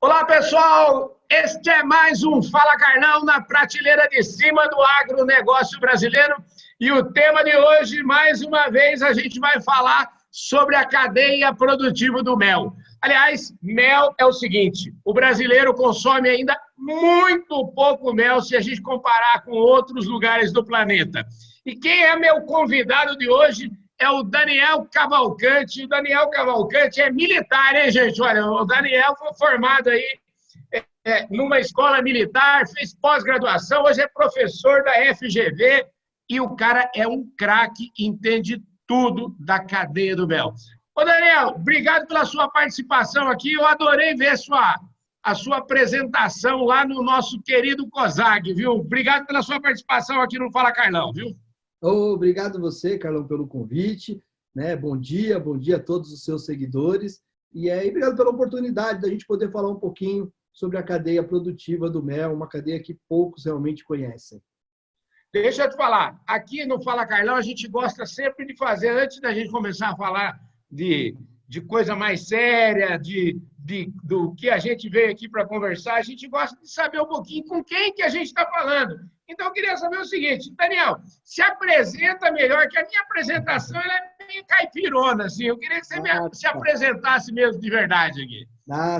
Olá, pessoal! Este é mais um Fala Carlão na prateleira de cima do agronegócio brasileiro. E o tema de hoje, mais uma vez, a gente vai falar sobre a cadeia produtiva do mel. Aliás, mel é o seguinte, o brasileiro consome ainda muito pouco mel se a gente comparar com outros lugares do planeta. E quem é meu convidado de hoje é o Daniel Cavalcante. O Daniel Cavalcante é militar, hein, gente? Olha, o Daniel foi formado aí numa escola militar, fez pós-graduação, hoje é professor da FGV e o cara é um craque, entende tudo da cadeia do mel. Ô, Daniel, obrigado pela sua participação aqui. Eu adorei ver a sua apresentação lá no nosso querido COSAG, viu? Obrigado pela sua participação aqui no Fala Carlão, viu? Obrigado você, Carlão, pelo convite. Bom dia a todos os seus seguidores. E obrigado pela oportunidade da gente poder falar um pouquinho sobre a cadeia produtiva do mel, uma cadeia que poucos realmente conhecem. Deixa eu te falar, aqui no Fala Carlão a gente gosta sempre de fazer, antes da gente começar a falar de coisa mais séria, do que a gente veio aqui para conversar, a gente gosta de saber um pouquinho com quem que a gente está falando. Então, eu queria saber o seguinte, Daniel, se apresenta melhor, que a minha apresentação ela é meio caipirona, assim. Eu queria que você se apresentasse mesmo de verdade aqui.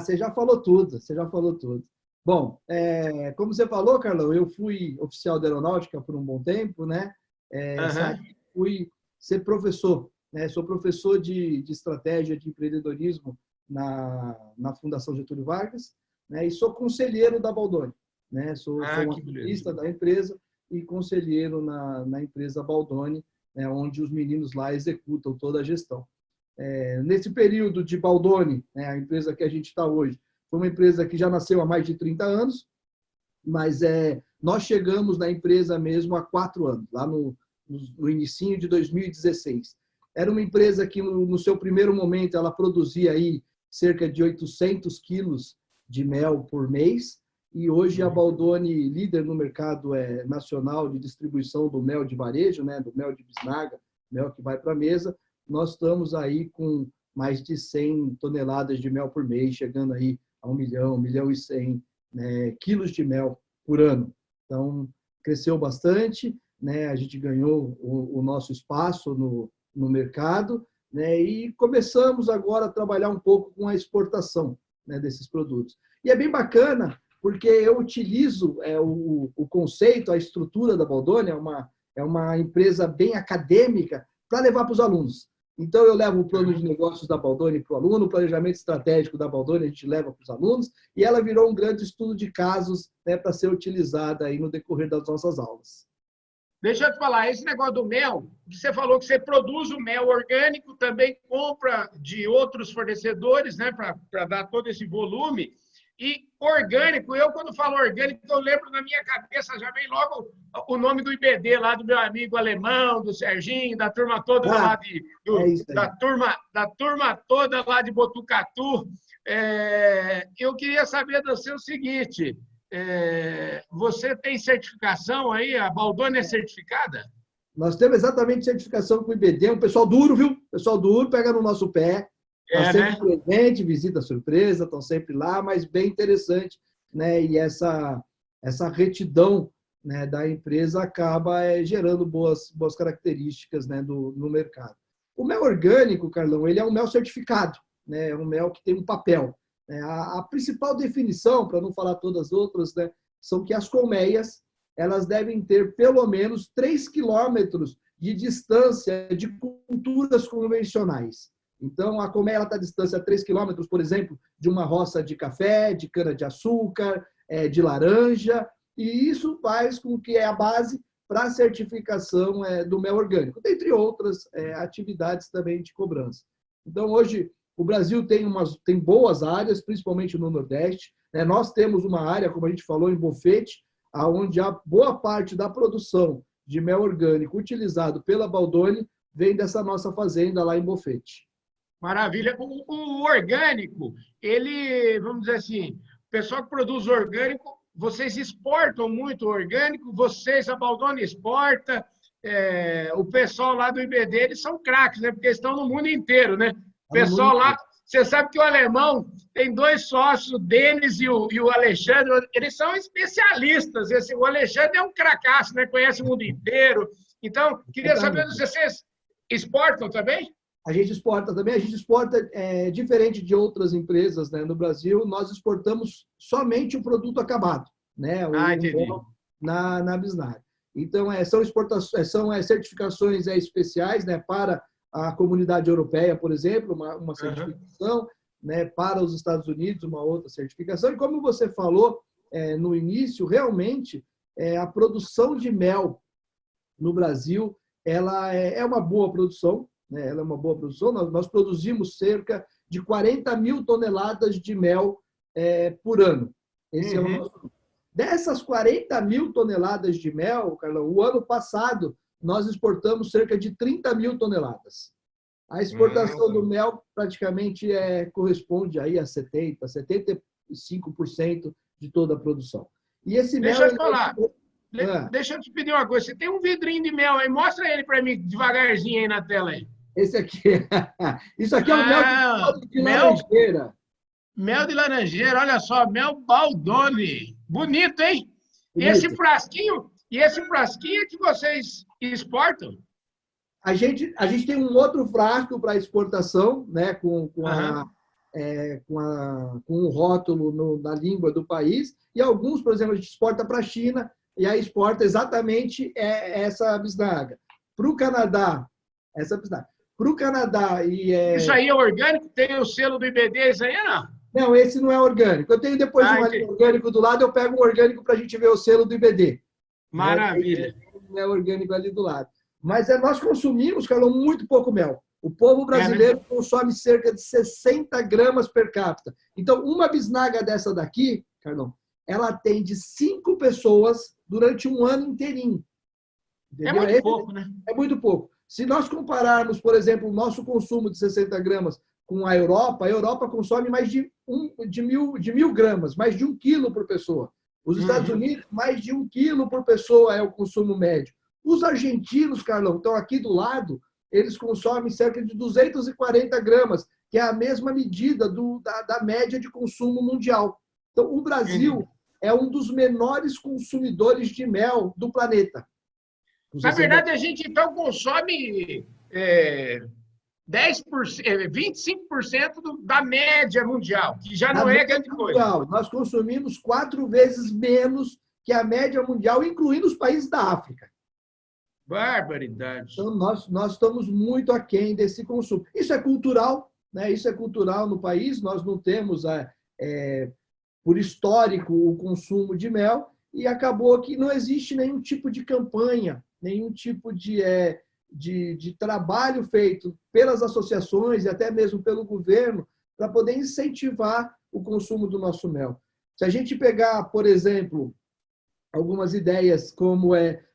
Você já falou tudo, Bom, como você falou, Carlão, eu fui oficial da aeronáutica por um bom tempo, fui ser professor, sou professor de estratégia de empreendedorismo na Fundação Getúlio Vargas, e sou conselheiro da Baldoni. Sou um acionista da empresa e conselheiro na empresa Baldoni, onde os meninos lá executam toda a gestão. Nesse período de Baldoni, a empresa que a gente está hoje, foi uma empresa que já nasceu há mais de 30 anos, mas nós chegamos na empresa mesmo há 4 anos, lá no inicinho de 2016. Era uma empresa que, no seu primeiro momento, ela produzia aí cerca de 800 quilos de mel por mês, e hoje a Baldoni, líder no mercado nacional de distribuição do mel de varejo, do mel de bisnaga, mel que vai para a mesa, nós estamos aí com mais de 100 toneladas de mel por mês, chegando aí a 1 milhão e 100 quilos de mel por ano. Então, cresceu bastante, a gente ganhou o nosso espaço no mercado, e começamos agora a trabalhar um pouco com a exportação desses produtos. E é bem bacana, porque eu utilizo o conceito, a estrutura da Baldoni, é uma empresa bem acadêmica, para levar para os alunos. Então, eu levo o plano de negócios da Baldoni para o aluno, o planejamento estratégico da Baldoni a gente leva para os alunos, e ela virou um grande estudo de casos para ser utilizada aí no decorrer das nossas aulas. Deixa eu te falar, esse negócio do mel, você falou que você produz o mel orgânico, também compra de outros fornecedores, para dar todo esse volume. E orgânico, quando falo orgânico, eu lembro na minha cabeça, já vem logo o nome do IBD, lá do meu amigo alemão, do Serginho, da turma toda lá da turma toda lá de Botucatu. Eu queria saber de você o seguinte, você tem certificação aí? A Baldoni é certificada? Nós temos exatamente certificação com o IBD, um pessoal duro, viu? Pessoal duro, pega no nosso pé. Está sempre presente, visita surpresa, estão sempre lá, mas bem interessante, e essa retidão da empresa acaba gerando boas características no mercado. O mel orgânico, Carlão, ele é um mel certificado, é um mel que tem um papel. A principal definição, para não falar todas as outras, são que as colmeias elas devem ter pelo menos 3 quilômetros de distância de culturas convencionais. Então, a colmeia está à distância de 3 quilômetros, por exemplo, de uma roça de café, de cana-de-açúcar, de laranja, e isso faz com que é a base para a certificação do mel orgânico, dentre outras atividades também de cobrança. Então, hoje, o Brasil tem boas áreas, principalmente no Nordeste. Nós temos uma área, como a gente falou, em Bofete, onde a boa parte da produção de mel orgânico utilizado pela Baldoni vem dessa nossa fazenda lá em Bofete. Maravilha. O orgânico, ele, vamos dizer assim, o pessoal que produz orgânico, vocês exportam muito orgânico, vocês, a Baldoni exporta, o pessoal lá do IBD, eles são craques, porque eles estão no mundo inteiro, O pessoal lá, Você sabe que o alemão tem dois sócios, o Denis e o Alexandre, eles são especialistas. O Alexandre é um cracaço, né? Conhece o mundo inteiro. Então, queria saber se vocês exportam também? A gente exporta também, a gente exporta diferente de outras empresas, né? No Brasil, nós exportamos somente o produto acabado, né? Entendi. Na Bisnag. Então, são exportações, são certificações especiais, né? Para a comunidade europeia, por exemplo, uma certificação, né? Para os Estados Unidos, uma outra certificação. E como você falou no início, realmente, a produção de mel no Brasil, ela é uma boa produção, né? Ela é uma boa produção. Nós produzimos cerca de 40 mil toneladas de mel por ano. Esse é o nosso. Dessas 40 mil toneladas de mel, Carlão, o ano passado nós exportamos cerca de 30 mil toneladas. A exportação do mel praticamente corresponde aí a 75% de toda a produção. E esse mel... Deixa eu te falar. Deixa eu te pedir uma coisa. Você tem um vidrinho de mel aí, mostra ele para mim devagarzinho aí na tela aí. Esse aqui. Isso aqui é o mel de laranjeira. Mel de laranjeira, olha só, mel Baldoni. Bonito, hein? Bonito. Esse frasquinho é que vocês exportam? A gente tem um outro frasco para exportação, né, com um rótulo na língua do país, e alguns, por exemplo, a gente exporta para a China, e aí exporta exatamente essa bisnaga. Para o Canadá, essa bisnaga. Para o Canadá e... Isso aí é orgânico? Tem o selo do IBD, isso aí não? Não, esse não é orgânico. Eu tenho depois um orgânico do lado, eu pego um orgânico para a gente ver o selo do IBD. Maravilha. Não é orgânico ali do lado. Mas nós consumimos, Carlão, muito pouco mel. O povo brasileiro consome cerca de 60 gramas per capita. Então, uma bisnaga dessa daqui, Carlão, ela atende 5 pessoas durante um ano inteirinho. Entendeu? É muito pouco, né? É muito pouco. Se nós compararmos, por exemplo, o nosso consumo de 60 gramas com a Europa consome mais de 1.000 gramas, mais de 1 quilo por pessoa. Os Estados Unidos, mais de 1 quilo por pessoa é o consumo médio. Os argentinos, Carlão, estão aqui do lado, eles consomem cerca de 240 gramas, que é a mesma medida da média de consumo mundial. Então, o Brasil é um dos menores consumidores de mel do planeta. Na verdade, a gente, então, consome 25% da média mundial, que já não é grande coisa. Nós consumimos 4 vezes menos que a média mundial, incluindo os países da África. Barbaridade. Então, nós estamos muito aquém desse consumo. Isso é cultural, né? Isso é cultural no país. Nós não temos, por histórico, o consumo de mel, e acabou que não existe nenhum tipo de campanha, nenhum tipo de trabalho feito pelas associações e até mesmo pelo governo para poder incentivar o consumo do nosso mel. Se a gente pegar, por exemplo, algumas ideias como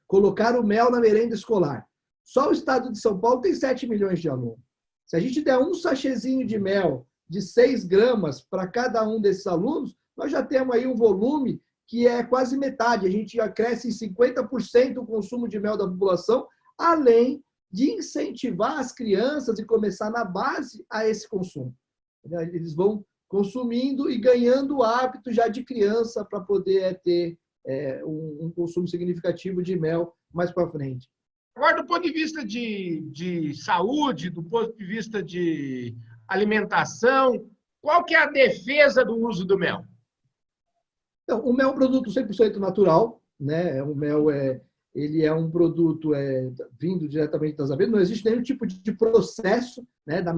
colocar o mel na merenda escolar. Só o estado de São Paulo tem 7 milhões de alunos. Se a gente der um sachêzinho de mel de 6 gramas para cada um desses alunos, nós já temos aí um volume que é quase metade. A gente já cresce em 50% o consumo de mel da população, além de incentivar as crianças e começar na base a esse consumo. Eles vão consumindo e ganhando o hábito já de criança para poder ter um consumo significativo de mel mais para frente. Agora, do ponto de vista de saúde, do ponto de vista de alimentação, qual que é a defesa do uso do mel? Então, o mel é um produto 100% natural, né? O mel ele é um produto vindo diretamente das abelhas, não existe nenhum tipo de processo, né? Da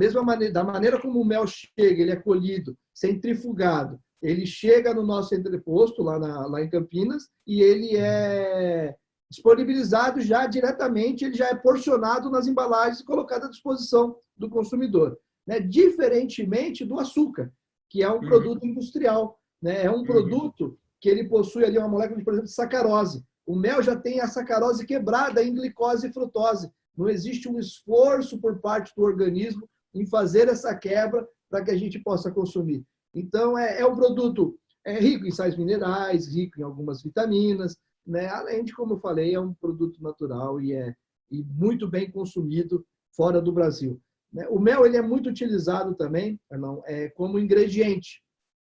maneira como o mel chega, ele é colhido, centrifugado, ele chega no nosso entreposto, lá em Campinas, e ele é disponibilizado já diretamente, ele já é porcionado nas embalagens e colocado à disposição do consumidor, né? Diferentemente do açúcar, que é um produto industrial, né? É um produto que ele possui ali uma molécula, por exemplo, de sacarose. O mel já tem a sacarose quebrada em glicose e frutose. Não existe um esforço por parte do organismo em fazer essa quebra para que a gente possa consumir. Então, é um produto rico em sais minerais, rico em algumas vitaminas, né? Além de, como eu falei, é um produto natural e muito bem consumido fora do Brasil. né? O mel ele é muito utilizado também, não, como ingrediente.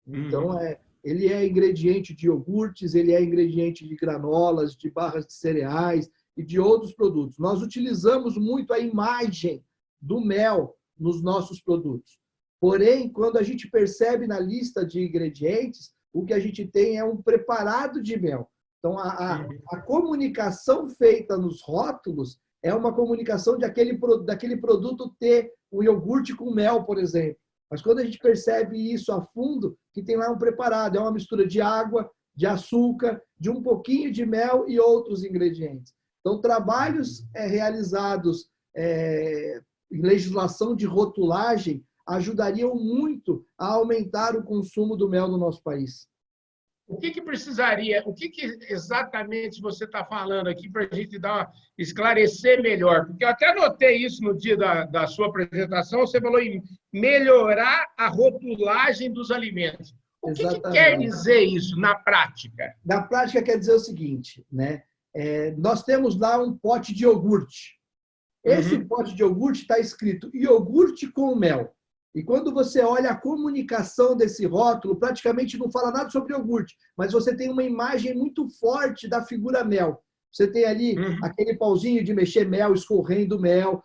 Então, ele é ingrediente de iogurtes, ele é ingrediente de granolas, de barras de cereais e de outros produtos. Nós utilizamos muito a imagem do mel nos nossos produtos. Porém, quando a gente percebe na lista de ingredientes, o que a gente tem é um preparado de mel. Então, a comunicação feita nos rótulos é uma comunicação daquele produto ter um iogurte com mel, por exemplo. Mas quando a gente percebe isso a fundo, que tem lá um preparado, é uma mistura de água, de açúcar, de um pouquinho de mel e outros ingredientes. Então, trabalhos realizados em legislação de rotulagem ajudariam muito a aumentar o consumo do mel no nosso país. O que precisaria, o que exatamente você está falando aqui para a gente esclarecer melhor? Porque eu até notei isso no dia da sua apresentação, você falou em melhorar a rotulagem dos alimentos. O que quer dizer isso na prática? Na prática quer dizer o seguinte, né? Nós temos lá um pote de iogurte. Esse pote de iogurte está escrito iogurte com mel. E quando você olha a comunicação desse rótulo, praticamente não fala nada sobre iogurte, mas você tem uma imagem muito forte da figura mel. Você tem ali aquele pauzinho de mexer mel, escorrendo mel.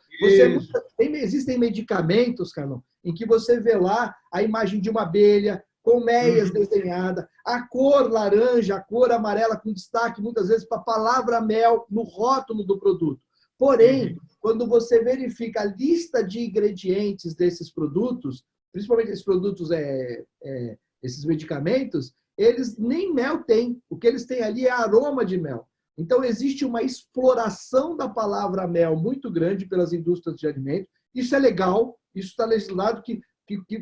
Existem medicamentos, Carlão, em que você vê lá a imagem de uma abelha com meias desenhada, a cor laranja, a cor amarela com destaque, muitas vezes, para a palavra mel no rótulo do produto. Porém, quando você verifica a lista de ingredientes desses produtos, principalmente esses produtos, esses medicamentos, eles nem mel têm. O que eles têm ali é aroma de mel. Então, existe uma exploração da palavra mel muito grande pelas indústrias de alimentos. Isso é legal, isso está legislado que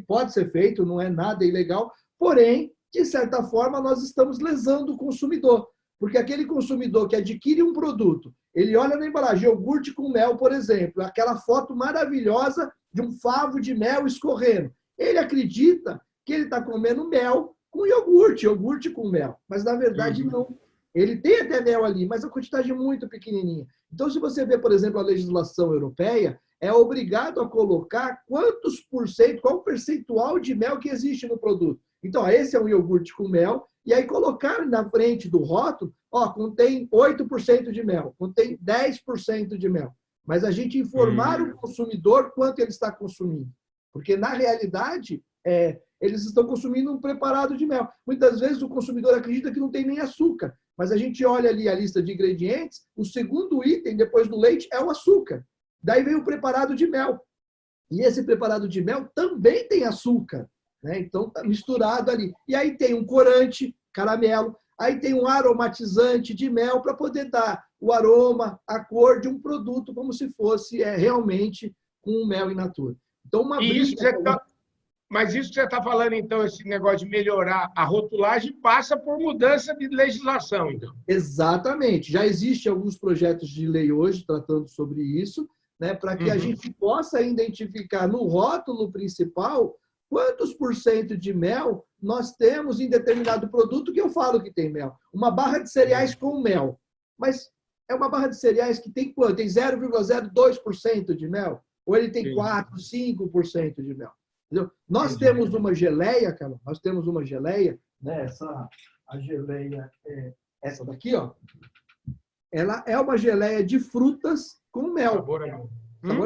pode ser feito, não é nada ilegal. Porém, de certa forma, nós estamos lesando o consumidor. Porque aquele consumidor que adquire um produto, ele olha na embalagem, iogurte com mel, por exemplo, aquela foto maravilhosa de um favo de mel escorrendo. Ele acredita que ele está comendo mel com iogurte, iogurte com mel. Mas, na verdade, não. Ele tem até mel ali, mas a quantidade é muito pequenininha. Então, se você vê, por exemplo, a legislação europeia, é obrigado a colocar quantos por cento, qual o percentual de mel que existe no produto. Então, esse é um iogurte com mel, e aí colocar na frente do rótulo, contém 8% de mel, contém 10% de mel. Mas a gente informar o consumidor quanto ele está consumindo. Porque, na realidade, eles estão consumindo um preparado de mel. Muitas vezes o consumidor acredita que não tem nem açúcar. Mas a gente olha ali a lista de ingredientes, o segundo item, depois do leite, é o açúcar. Daí vem o preparado de mel. E esse preparado de mel também tem açúcar, né? Então, tá misturado ali. E aí tem um corante, caramelo, aí tem um aromatizante de mel para poder dar o aroma, a cor de um produto, como se fosse realmente com mel in natura. Então, uma Mas isso que você está falando, então, esse negócio de melhorar a rotulagem, passa por mudança de legislação, então. Exatamente. Já existem alguns projetos de lei hoje tratando sobre isso, né, para que a gente possa identificar no rótulo principal quantos por cento de mel nós temos em determinado produto que eu falo que tem mel. Uma barra de cereais com mel. Mas é uma barra de cereais que tem quanto? Tem 0,02% de mel? Ou ele tem 4%, 5% de mel? Entendeu? Nós temos uma geleia, cara, nós temos uma geleia, né? A geleia é essa daqui, ó. Ela é uma geleia de frutas com mel. Sabor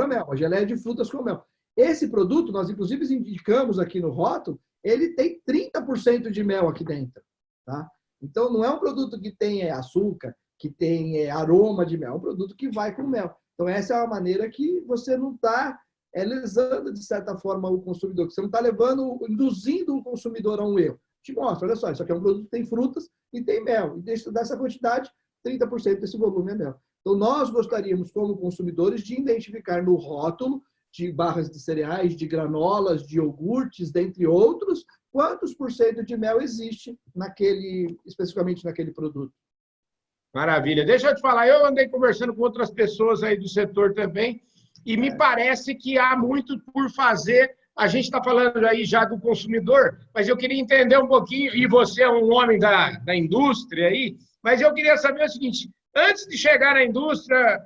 a mel. Uma geleia de frutas com mel. Esse produto, nós inclusive indicamos aqui no rótulo, ele tem 30% de mel aqui dentro. Tá? Então, não é um produto que tem açúcar, que tem aroma de mel, é um produto que vai com mel. Então, essa é uma maneira que você não está lesando, de certa forma, o consumidor, que você não está induzindo o consumidor a um erro. Te mostra, olha só, isso aqui é um produto que tem frutas e tem mel. E dessa quantidade, 30% desse volume é mel. Então, nós gostaríamos, como consumidores, de identificar no rótulo de barras de cereais, de granolas, de iogurtes, dentre outros, quantos por cento de mel existe especificamente naquele produto. Maravilha. Deixa eu te falar, eu andei conversando com outras pessoas aí do setor também, e me parece que há muito por fazer. A gente está falando aí já do consumidor, mas eu queria entender um pouquinho, e você é um homem da indústria aí, mas eu queria saber o seguinte, antes de chegar na indústria,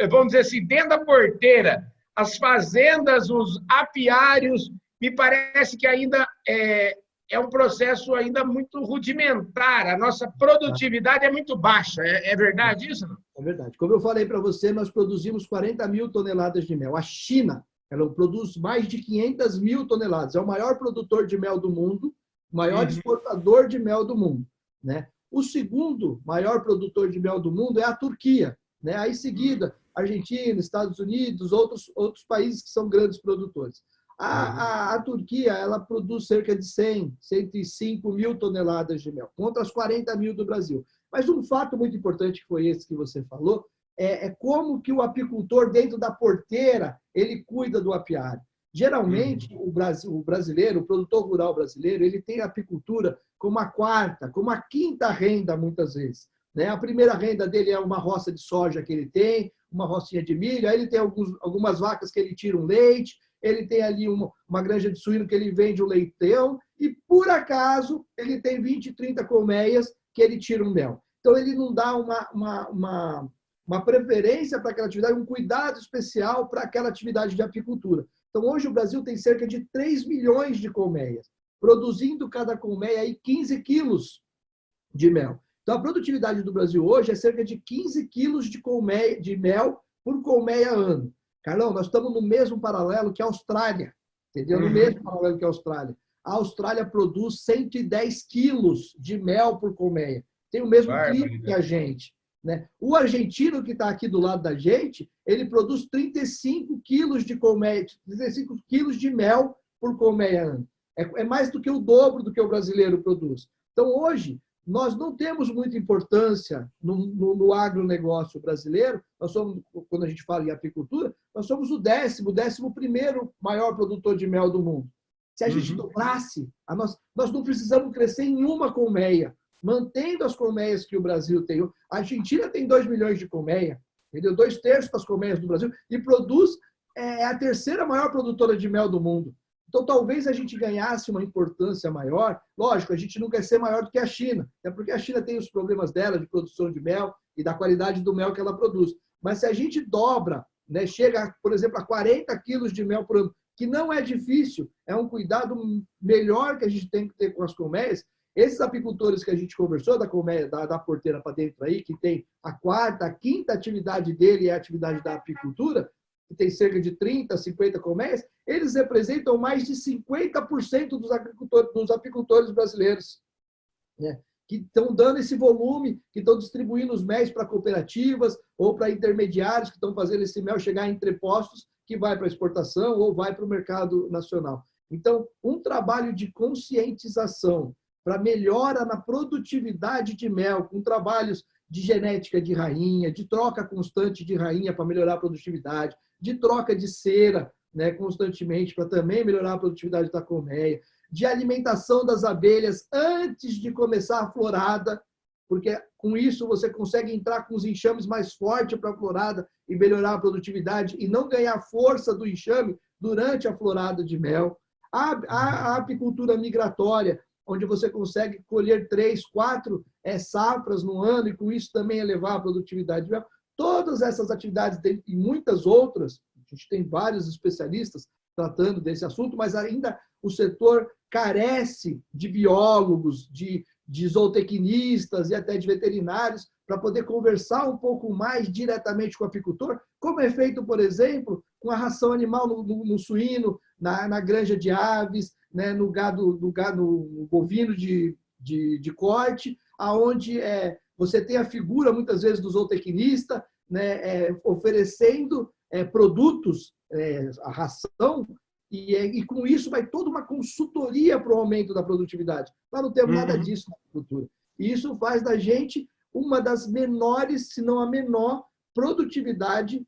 vamos dizer assim, dentro da porteira, as fazendas, os apiários, me parece que ainda é um processo ainda muito rudimentar. A nossa produtividade é muito baixa. É verdade isso? Não? É verdade. Como eu falei para você, nós produzimos 40 mil toneladas de mel. A China, ela produz mais de 500 mil toneladas. É o maior produtor de mel do mundo, o maior exportador de mel do mundo, né? O segundo maior produtor de mel do mundo é a Turquia, né? Aí, em seguida, Argentina, Estados Unidos, outros países que são grandes produtores. A Turquia, ela produz cerca de 100, 105 mil toneladas de mel, contra as 40 mil do Brasil. Mas um fato muito importante, que foi esse que você falou, é como que o apicultor, dentro da porteira, ele cuida do apiário. Geralmente, o brasileiro, o produtor rural brasileiro, ele tem a apicultura como a quarta, como a quinta renda, muitas vezes, né? A primeira renda dele é uma roça de soja que ele tem, uma rocinha de milho, aí ele tem algumas vacas que ele tira um leite, ele tem ali uma granja de suíno que ele vende o leitão, e, por acaso, ele tem 20, 30 colmeias que ele tira um mel. Então, ele não dá uma preferência para aquela atividade, um cuidado especial para aquela atividade de apicultura. Então, hoje o Brasil tem cerca de 3 milhões de colmeias, produzindo cada colmeia aí 15 quilos de mel. Então, a produtividade do Brasil hoje é cerca de 15 quilos de mel por colmeia ano. Carlão, nós estamos no mesmo paralelo que a Austrália, entendeu? No mesmo paralelo que a Austrália. A Austrália produz 110 quilos de mel por colmeia. Tem o mesmo clima que a gente, né? O argentino, que está aqui do lado da gente, ele produz 35 quilos de colmeia, 35 quilos de mel por colmeia ano. É mais do que o dobro do que o brasileiro produz. Então, hoje, nós não temos muita importância no agronegócio brasileiro. Nós somos, quando a gente fala em apicultura, nós somos o 11º maior produtor de mel do mundo. Se a gente dobrasse, nós não precisamos crescer em uma colmeia, mantendo as colmeias que o Brasil tem. A Argentina tem 2 milhões de colmeia, entendeu? 2/3 das colmeias do Brasil, e produz, é a terceira maior produtora de mel do mundo. Então, talvez a gente ganhasse uma importância maior. Lógico, a gente não quer ser maior do que a China, até porque a China tem os problemas dela de produção de mel e da qualidade do mel que ela produz. Mas se a gente dobra, né, chega, por exemplo, a 40 quilos de mel por ano, que não é difícil, é um cuidado melhor que a gente tem que ter com as colmeias. Esses apicultores que a gente conversou, da colmeia, da porteira para dentro aí, que tem a quarta, a quinta atividade dele, é a atividade da apicultura, que tem cerca de 30, 50 colmeias, eles representam mais de 50% dos apicultores brasileiros, né? Que estão dando esse volume, que estão distribuindo os mel para cooperativas ou para intermediários que estão fazendo esse mel chegar em entrepostos, que vai para exportação ou vai para o mercado nacional. Então, um trabalho de conscientização para melhora na produtividade de mel, com trabalhos de genética de rainha, de troca constante de rainha para melhorar a produtividade, de troca de cera, né, constantemente para também melhorar a produtividade da colmeia, de alimentação das abelhas antes de começar a florada, porque com isso você consegue entrar com os enxames mais fortes para a florada e melhorar a produtividade e não ganhar força do enxame durante a florada de mel. A apicultura migratória, onde você consegue colher 3, 4 safras no ano e com isso também elevar a produtividade de mel. Todas essas atividades e muitas outras, a gente tem vários especialistas tratando desse assunto, mas ainda o setor carece de biólogos, de zootecnistas e até de veterinários para poder conversar um pouco mais diretamente com o apicultor, como é feito, por exemplo, com a ração animal no suíno, na granja de aves, né, no gado bovino de corte, aonde você tem a figura, muitas vezes, do zootecnista, né, oferecendo produtos, a ração, e com isso vai toda uma consultoria para o aumento da produtividade. Nós não temos nada disso na agricultura. E isso faz da gente uma das menores, se não a menor, produtividade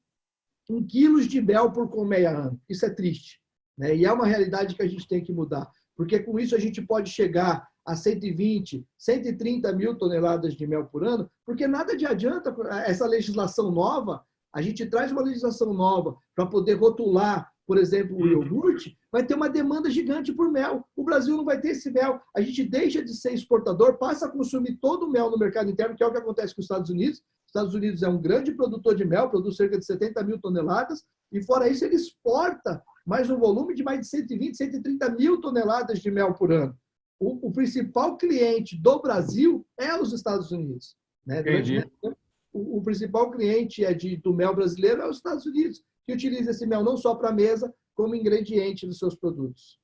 em quilos de mel por colmeia ano. Isso é triste, né? E é uma realidade que a gente tem que mudar, porque com isso a gente pode chegar a 120, 130 mil toneladas de mel por ano, porque nada de adianta essa legislação nova. A gente traz uma legislação nova para poder rotular por exemplo, o iogurte, vai ter uma demanda gigante por mel. O Brasil não vai ter esse mel. A gente deixa de ser exportador, passa a consumir todo o mel no mercado interno, que é o que acontece com os Estados Unidos. Os Estados Unidos é um grande produtor de mel, produz cerca de 70 mil toneladas, e fora isso ele exporta mais um volume de mais de 120, 130 mil toneladas de mel por ano. O principal cliente do Brasil é os Estados Unidos. Né? O principal cliente do mel brasileiro é os Estados Unidos, que utiliza esse mel não só para a mesa, como ingrediente dos seus produtos.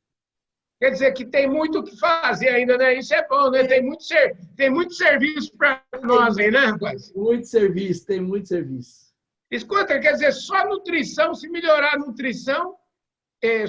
Quer dizer que tem muito o que fazer ainda, né? Isso é bom, né? Tem muito serviço para nós aí, né, rapaz? Muito serviço, tem muito serviço. Escuta, quer dizer, só nutrição, se melhorar a nutrição,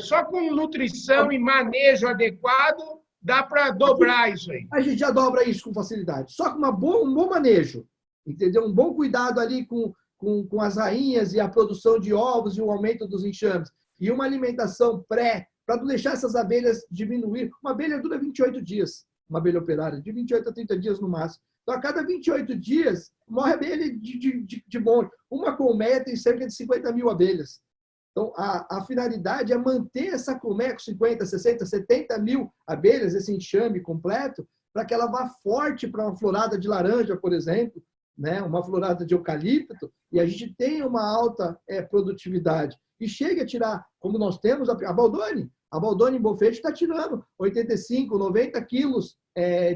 só com nutrição e manejo adequado, dá para dobrar isso aí. A gente já dobra isso com facilidade. Só com um bom manejo, entendeu? Um bom cuidado ali com as rainhas e a produção de ovos e o aumento dos enxames. E uma alimentação para não deixar essas abelhas diminuir. Uma abelha dura 28 dias, uma abelha operária, de 28 a 30 dias no máximo. Então, a cada 28 dias, morre abelha de monte. Uma colmeia tem cerca de 50 mil abelhas. Então, a finalidade é manter essa colmeia com 50, 60, 70 mil abelhas, esse enxame completo, para que ela vá forte para uma florada de laranja, por exemplo, né? Uma florada de eucalipto, e a gente tem uma alta produtividade. E chega a tirar, como nós temos, a Baldoni. A Baldoni em Bofete está tirando 85, 90 quilos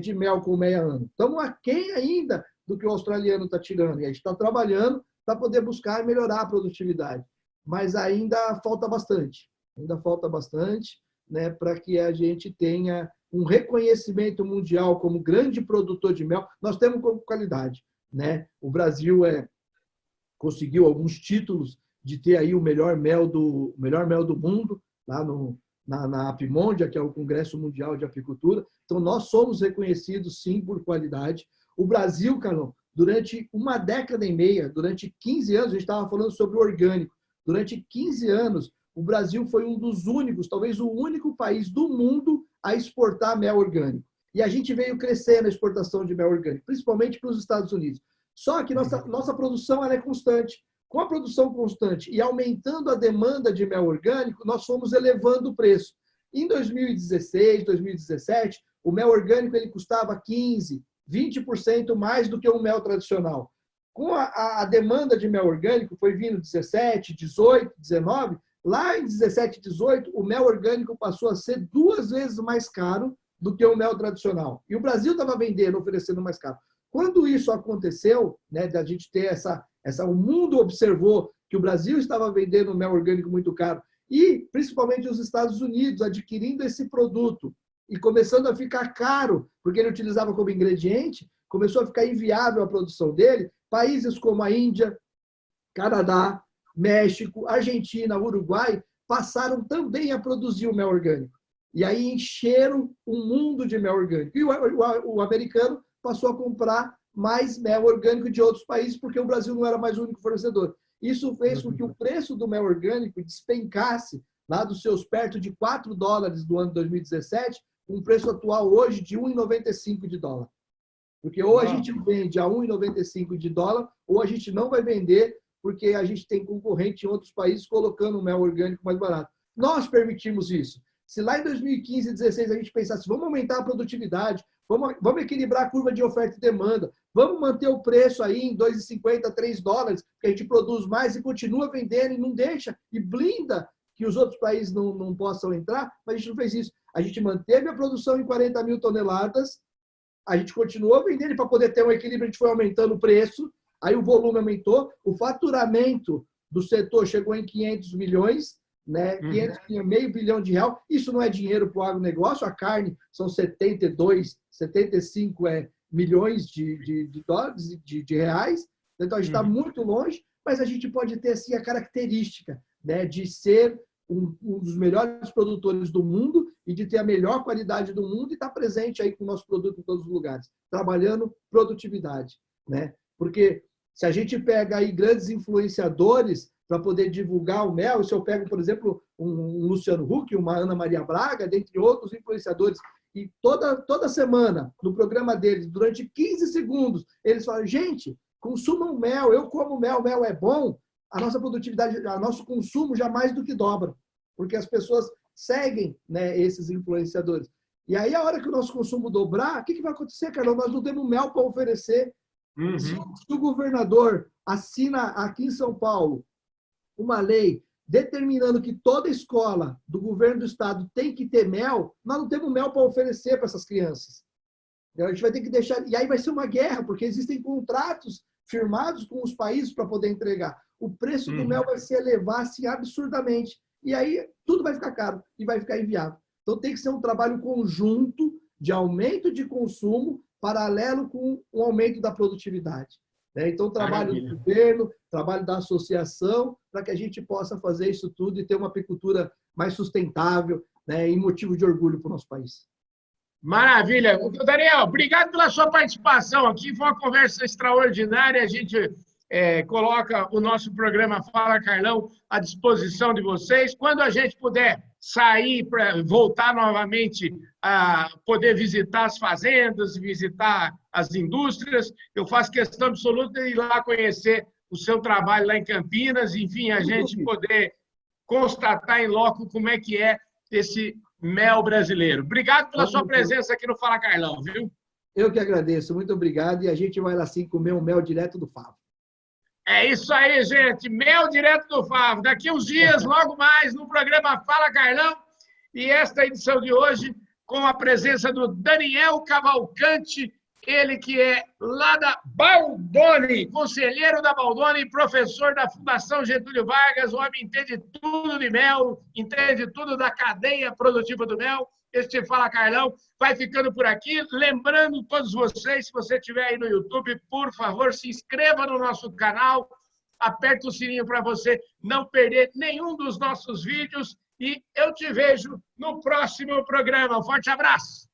de mel colmeia ano. Estamos aquém ainda do que o australiano está tirando. E a gente está trabalhando para poder buscar melhorar a produtividade. Mas ainda falta bastante. Ainda falta bastante, né, para que a gente tenha um reconhecimento mundial como grande produtor de mel. Nós temos como qualidade. Né? O Brasil conseguiu alguns títulos de ter aí o melhor mel do mundo, lá na Apimondia, que é o Congresso Mundial de Apicultura. Então, nós somos reconhecidos, sim, por qualidade. O Brasil, Carlão, durante uma década e meia, durante 15 anos, a gente estava falando sobre o orgânico. Durante 15 anos, o Brasil foi um dos únicos, talvez o único país do mundo a exportar mel orgânico. E a gente veio crescendo a exportação de mel orgânico, principalmente para os Estados Unidos. Só que nossa produção ela é constante. Com a produção constante e aumentando a demanda de mel orgânico, nós fomos elevando o preço. Em 2016, 2017, o mel orgânico ele custava 15%, 20% mais do que o mel tradicional. Com a demanda de mel orgânico, foi vindo 17, 18, 19. Lá em 17, 18, o mel orgânico passou a ser 2 vezes mais caro do que o mel tradicional. E o Brasil estava vendendo, oferecendo mais caro. Quando isso aconteceu, né, da gente ter o mundo observou que o Brasil estava vendendo mel orgânico muito caro e principalmente os Estados Unidos adquirindo esse produto e começando a ficar caro, porque ele utilizava como ingrediente, começou a ficar inviável a produção dele. Países como a Índia, Canadá, México, Argentina, Uruguai passaram também a produzir o mel orgânico. E aí encheram o mundo de mel orgânico. E o americano passou a comprar mais mel orgânico de outros países, porque o Brasil não era mais o único fornecedor. Isso fez com que o preço do mel orgânico despencasse lá dos seus perto de $4 do ano 2017, um preço atual hoje de $1,95. Porque ou a gente vende a $1,95, ou a gente não vai vender, porque a gente tem concorrente em outros países colocando o mel orgânico mais barato. Nós permitimos isso. Se lá em 2015 e 2016 a gente pensasse, vamos aumentar a produtividade, vamos equilibrar a curva de oferta e demanda, vamos manter o preço aí em $2,50, $3, que a gente produz mais e continua vendendo e não deixa, e blinda que os outros países não possam entrar, mas a gente não fez isso. A gente manteve a produção em 40 mil toneladas, a gente continuou vendendo para poder ter um equilíbrio, a gente foi aumentando o preço, aí o volume aumentou, o faturamento do setor chegou em 500 milhões, né? 500, meio bilhão de reais. Isso não é dinheiro para o agronegócio, a carne são 72, 75 milhões de dólares, de reais, então a gente está muito longe, mas a gente pode ter assim, a característica, né, de ser um dos melhores produtores do mundo e de ter a melhor qualidade do mundo e estar presente aí com o nosso produto em todos os lugares, trabalhando produtividade, né? Porque se a gente pega aí grandes influenciadores para poder divulgar o mel, se eu pego, por exemplo, um Luciano Huck, uma Ana Maria Braga, dentre outros influenciadores, e toda semana, no programa deles, durante 15 segundos, eles falam, gente, consumam mel, eu como mel, mel é bom, a nossa produtividade, o nosso consumo já mais do que dobra. porque as pessoas seguem, né, esses influenciadores. E aí, a hora que o nosso consumo dobrar, o que vai acontecer, Carlão? Nós não temos mel para oferecer. Uhum. Se o governador assina aqui em São Paulo uma lei determinando que toda escola do governo do estado tem que ter mel, nós não temos mel para oferecer para essas crianças. A gente vai ter que deixar... E aí vai ser uma guerra, porque existem contratos firmados com os países para poder entregar. O preço do mel vai se elevar assim, absurdamente. E aí tudo vai ficar caro e vai ficar inviável. Então tem que ser um trabalho conjunto de aumento de consumo paralelo com o aumento da produtividade. Então, trabalho do governo, trabalho da associação, para que a gente possa fazer isso tudo e ter uma apicultura mais sustentável, né, e motivo de orgulho para o nosso país. Maravilha. Daniel, obrigado pela sua participação aqui. Foi uma conversa extraordinária. A gente coloca o nosso programa Fala Carlão à disposição de vocês. Quando a gente puder sair para voltar novamente a poder visitar as fazendas, visitar as indústrias, eu faço questão absoluta de ir lá conhecer o seu trabalho lá em Campinas, enfim, a gente poder constatar em loco como é que é esse mel brasileiro. Obrigado pela sua presença aqui no Fala Carlão, viu? Eu que agradeço, muito obrigado, e a gente vai lá sim comer um mel direto do Favo. É isso aí, gente. Mel direto do Favo. Daqui uns dias, logo mais, no programa Fala Carlão. E esta edição de hoje, com a presença do Daniel Cavalcante, ele que é lá da Baldoni, conselheiro da Baldoni e professor da Fundação Getúlio Vargas. O homem entende tudo de mel, entende tudo da cadeia produtiva do mel. Este Fala Carlão vai ficando por aqui. Lembrando todos vocês, se você estiver aí no YouTube, por favor, se inscreva no nosso canal, aperte o sininho para você não perder nenhum dos nossos vídeos e eu te vejo no próximo programa. Um forte abraço!